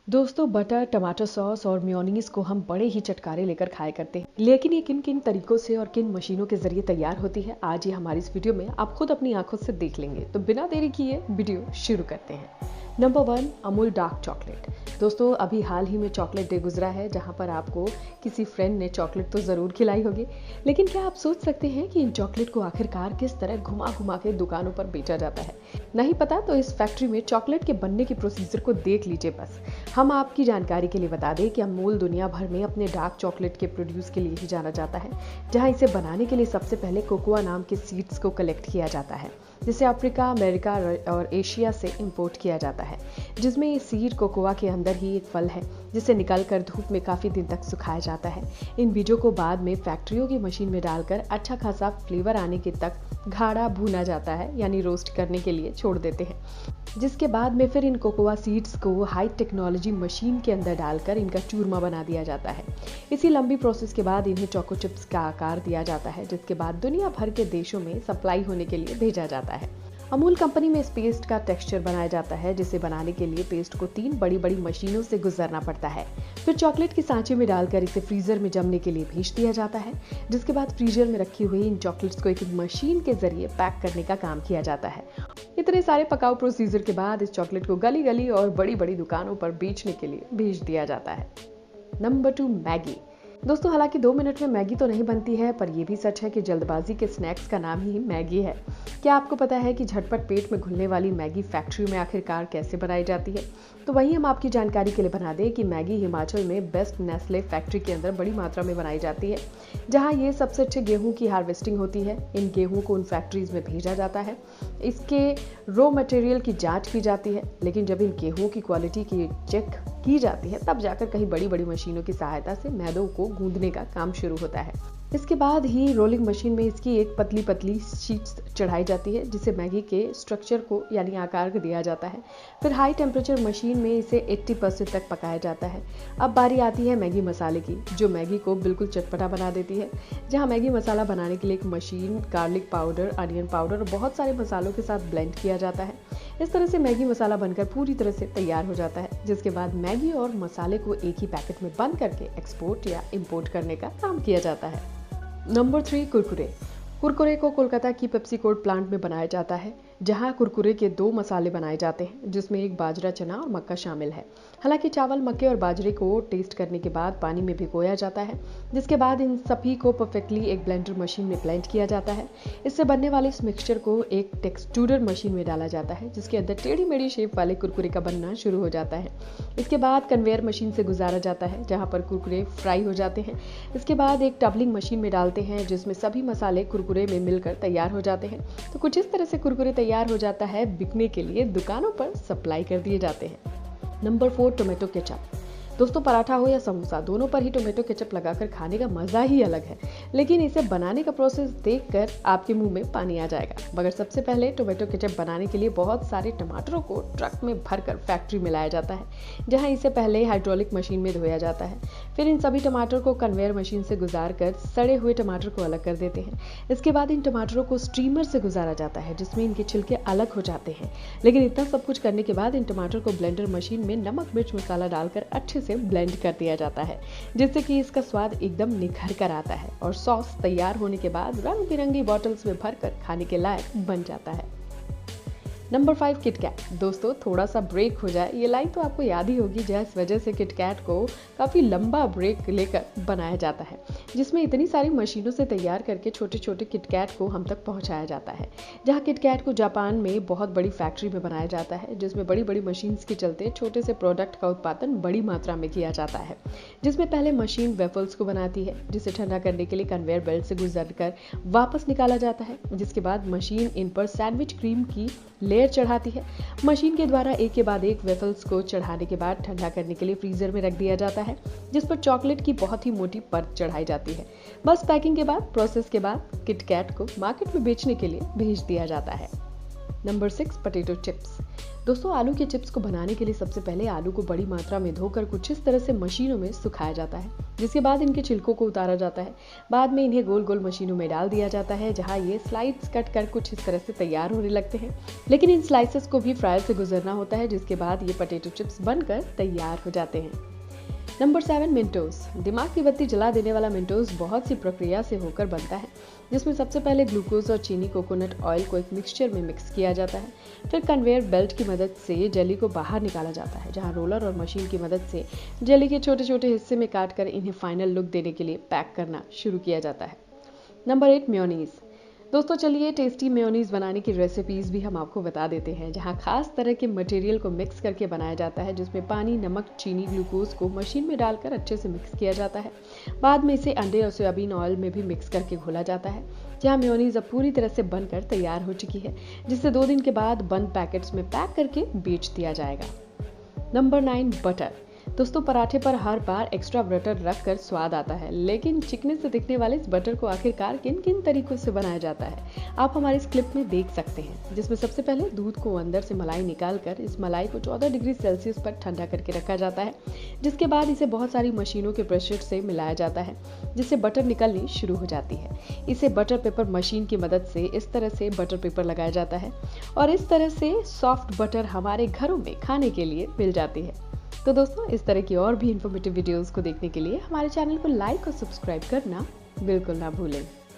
दोस्तों बटर, टमाटर सॉस और मेयोनीज को हम बड़े ही चटकारे लेकर खाया करते हैं, लेकिन ये किन किन तरीकों से और किन मशीनों के जरिए तैयार होती है, आज ये हमारी इस वीडियो में आप खुद अपनी आंखों से देख लेंगे। तो बिना देरी किए वीडियो शुरू करते हैं। Number 1, Amul dark chocolate. दोस्तों अभी हाल ही में चॉकलेट डे गुजरा है, जहां पर आपको किसी फ्रेंड ने चॉकलेट तो जरूर खिलाई होगी, लेकिन क्या आप सोच सकते हैं कि इन चॉकलेट को आखिरकार किस तरह घुमा घुमा के दुकानों पर बेचा जाता है? नहीं पता तो इस फैक्ट्री में चॉकलेट के बनने की प्रोसीजर को देख लीजिए बस। हम आपकी जानकारी के लिए बता दें कि अमूल दुनिया भर में अपने डार्क चॉकलेट के प्रोड्यूस के लिए ही जाना जाता है, जहां इसे बनाने के लिए सबसे पहले कोकोआ नाम के सीड्स को कलेक्ट किया जाता है, जिसे अफ्रीका, अमेरिका और एशिया से इंपोर्ट किया जाता है, जिसमें ये सीड कोकोआ के अंदर ही एक फल है, जिसे निकालकर धूप में काफी दिन तक सुखाया जाता है। इन बीजों को बाद में फैक्ट्रियों की मशीन में डालकर अच्छा खासा फ्लेवर आने के तक गाढ़ा भूना जाता है, यानी रोस्ट करने के लिए छोड़ देते हैं, जिसके बाद में फिर इन कोकोआ सीड्स को हाई टेक्नोलॉजी मशीन के अंदर डालकर इनका चूरमा बना दिया जाता है। इसी लंबी प्रोसेस के बाद इन्हें चोको चिप्स का आकार दिया जाता है, जिसके बाद दुनिया भर के देशों में सप्लाई होने के लिए भेजा जाता है। अमूल कंपनी में इस पेस्ट का टेक्सचर बनाया जाता है, जिसे बनाने के लिए पेस्ट को 3 बड़ी बड़ी मशीनों से गुजरना पड़ता है। फिर चॉकलेट के सांचे में डालकर इसे फ्रीजर में जमने के लिए भेज दिया जाता है, जिसके बाद फ्रीजर में रखी हुई इन चॉकलेट्स को एक मशीन के जरिए पैक करने का काम किया जाता है। इतने सारे पकाऊ प्रोसीजर के बाद इस चॉकलेट को गली गली और बड़ी बड़ी दुकानों पर बेचने के लिए भेज दिया जाता है। Number 2, Maggi. दोस्तों हालांकि 2 मिनट में मैगी तो नहीं बनती है, पर यह भी सच है कि जल्दबाजी के स्नैक्स का नाम ही मैगी है। क्या आपको पता है कि झटपट पेट में घुलने वाली मैगी फैक्ट्री में आखिरकार कैसे बनाई जाती है? तो वही हम आपकी जानकारी के लिए बना दें कि मैगी हिमाचल में बेस्ट नेस्ले फैक्ट्री के अंदर बड़ी मात्रा में बनाई जाती है, जहां ये सबसे अच्छे गेहूं की हार्वेस्टिंग होती है। इन गेहूं को उन फैक्ट्रीज में भेजा जाता है, इसके रॉ मटेरियल की जांच की जाती है, लेकिन जब इन गेहूं की क्वालिटी की चेक की जाती है, तब जाकर कहीं बड़ी बड़ी मशीनों की सहायता से मैदों को गूंदने का काम शुरू होता है। इसके बाद ही रोलिंग मशीन में इसकी एक पतली पतली शीट्स चढ़ाई जाती है, जिसे मैगी के स्ट्रक्चर को यानी आकार को दिया जाता है। फिर हाई टेम्परेचर मशीन में इसे 80% तक पकाया जाता है। अब बारी आती है मैगी मसाले की, जो मैगी को बिल्कुल चटपटा बना देती है। जहां मैगी मसाला बनाने के लिए एक machine garlic powder, onion powder और बहुत सारे मसालों के साथ ब्लेंड किया जाता है। इस तरह से मैगी मसाला बनकर पूरी तरह से तैयार हो जाता है, जिसके बाद मैगी और मसाले को एक ही पैकेट में बंद करके एक्सपोर्ट या इंपोर्ट करने का काम किया जाता है। नंबर 3, कुरकुरे। कुरकुरे को कोलकाता की पेप्सी कोड प्लांट में बनाया जाता है, जहां कुरकुरे के 2 मसाले बनाए जाते हैं, जिसमें एक बाजरा, चना और मक्का शामिल है। हालांकि चावल, मक्के और बाजरे को टेस्ट करने के बाद पानी में भिगोया जाता है, जिसके बाद इन सभी को परफेक्टली एक ब्लेंडर मशीन में ब्लेंड किया जाता है। इससे बनने वाले इस मिक्सचर को एक टेक्सटूरर मशीन में डाला जाता है, जिसके अंदर टेढ़ी मेढ़ी शेप वाले कुरकुरे का बनना शुरू हो जाता है। इसके बाद कन्वेयर मशीन से गुजारा जाता है, जहाँ पर कुरकुरे फ्राई हो जाते हैं। इसके बाद एक टबलिंग मशीन में डालते हैं, जिसमें सभी मसाले कुरकुरे में मिलकर तैयार हो जाते हैं। तो कुछ इस तरह से कुरकुरे तैयार हो जाता है, बिकने के लिए दुकानों पर सप्लाई कर दिए जाते हैं। Number 4, tomato ketchup. दोस्तों पराठा हो या समोसा, दोनों पर ही टोमेटो केचप लगाकर खाने का मजा ही अलग है, लेकिन इसे बनाने का प्रोसेस देखकर आपके मुंह में पानी आ जाएगा। मगर सबसे पहले टोमेटो केचप बनाने के लिए बहुत सारे टमाटरों को ट्रक में भरकर फैक्ट्री में लाया जाता है, जहां इसे पहले हाइड्रोलिक मशीन में धोया जाता है। फिर इन सभी टमाटर को कन्वेयर मशीन से गुजार कर सड़े हुए टमाटर को अलग कर देते हैं। इसके बाद इन टमाटरों को स्ट्रीमर से गुजारा जाता है, जिसमें इनके छिलके अलग हो जाते हैं। लेकिन इतना सब कुछ करने के बाद इन टमाटर को ब्लेंडर मशीन में नमक, मिर्च, मसाला डालकर अच्छे से ब्लेंड कर दिया जाता है, जिससे कि इसका स्वाद एकदम निखर कर आता है और सॉस तैयार होने के बाद रंग बिरंगी बॉटल्स में भरकर खाने के लायक बन जाता है। Number 5, KitKat. दोस्तों थोड़ा सा ब्रेक हो जाए, ये लाइन तो आपको याद ही होगी, जिस वजह से किटकैट को काफ़ी लंबा ब्रेक लेकर बनाया जाता है, जिसमें इतनी सारी मशीनों से तैयार करके छोटे छोटे किटकैट को हम तक पहुंचाया जाता है। जहां किटकैट को जापान में बहुत बड़ी फैक्ट्री में बनाया जाता है, जिसमें बड़ी बड़ी मशीन्स के चलते छोटे से प्रोडक्ट का उत्पादन बड़ी मात्रा में किया जाता है। जिसमें पहले मशीन वेफल्स को बनाती है, जिसे ठंडा करने के लिए कन्वेयर बेल्ट से गुजर कर वापस निकाला जाता है। जिसके बाद मशीन इन पर सैंडविच क्रीम की लेयर चढ़ाती है। मशीन के द्वारा एक के बाद एक वेफल्स को चढ़ाने के बाद ठंडा करने के लिए फ्रीजर में रख दिया जाता है, जिस पर चॉकलेट की बहुत ही मोटी परत चढ़ाई जाती है। बस पैकिंग के बाद, प्रोसेस के बाद किटकैट को मार्केट में बेचने के लिए भेज दिया जाता है। Number 6 potato chips. दोस्तों आलू के चिप्स को बनाने के लिए सबसे पहले आलू को बड़ी मात्रा में धोकर कुछ इस तरह से मशीनों में सुखाया जाता है, जिसके बाद इनके छिलकों को उतारा जाता है। बाद में इन्हें गोल गोल मशीनों में डाल दिया जाता है, जहां ये स्लाइड्स कट कर कुछ इस तरह से तैयार होने लगते हैं। लेकिन इन स्लाइसेस को भी फ्रायर से गुजरना होता है, जिसके बाद ये पोटैटो चिप्स बनकर तैयार हो जाते हैं। नंबर 7 मिंटोस। दिमाग की बत्ती जला देने वाला मिंटोस बहुत सी प्रक्रिया से होकर बनता है, जिसमें सबसे पहले ग्लूकोज और चीनी कोकोनट ऑयल को एक मिक्सचर में मिक्स किया जाता है। फिर कन्वेयर बेल्ट की मदद से जेली को बाहर निकाला जाता है, जहां रोलर और मशीन की मदद से जेली के छोटे छोटे हिस्से में काटकर इन्हें फाइनल लुक देने के लिए पैक करना शुरू किया जाता है। Number 8 mayonnaise. दोस्तों चलिए टेस्टी मेयोनीज बनाने की रेसिपीज भी हम आपको बता देते हैं, जहां खास तरह के मटेरियल को मिक्स करके बनाया जाता है, जिसमें पानी, नमक, चीनी, ग्लूकोज को मशीन में डालकर अच्छे से मिक्स किया जाता है। बाद में इसे अंडे और सोयाबीन ऑयल में भी मिक्स करके घोला जाता है, जहां मेयोनीज अब पूरी तरह से बनकर तैयार हो चुकी है, जिसे 2 दिन के बाद बंद पैकेट्स में पैक करके बेच दिया जाएगा। Number 9 butter. दोस्तों पराठे पर हर बार एक्स्ट्रा बटर रखकर स्वाद आता है, लेकिन चिकने से दिखने वाले इस बटर को आखिरकार किन किन तरीकों से बनाया जाता है आप हमारे इस क्लिप में देख सकते हैं, जिसमें सबसे पहले दूध को अंदर से मलाई निकालकर इस मलाई को 14 डिग्री सेल्सियस पर ठंडा करके रखा जाता है, जिसके बाद इसे बहुत सारी मशीनों के प्रेशर से मिलाया जाता है, जिससे बटर निकलनी शुरू हो जाती है। इसे बटर पेपर मशीन की मदद से इस तरह से बटर पेपर लगाया जाता है और इस तरह से सॉफ्ट बटर हमारे घरों में खाने के लिए मिल जाती है। तो दोस्तों इस तरह की और भी इन्फॉर्मेटिव वीडियोस को देखने के लिए हमारे चैनल को लाइक और सब्सक्राइब करना बिल्कुल ना भूलें।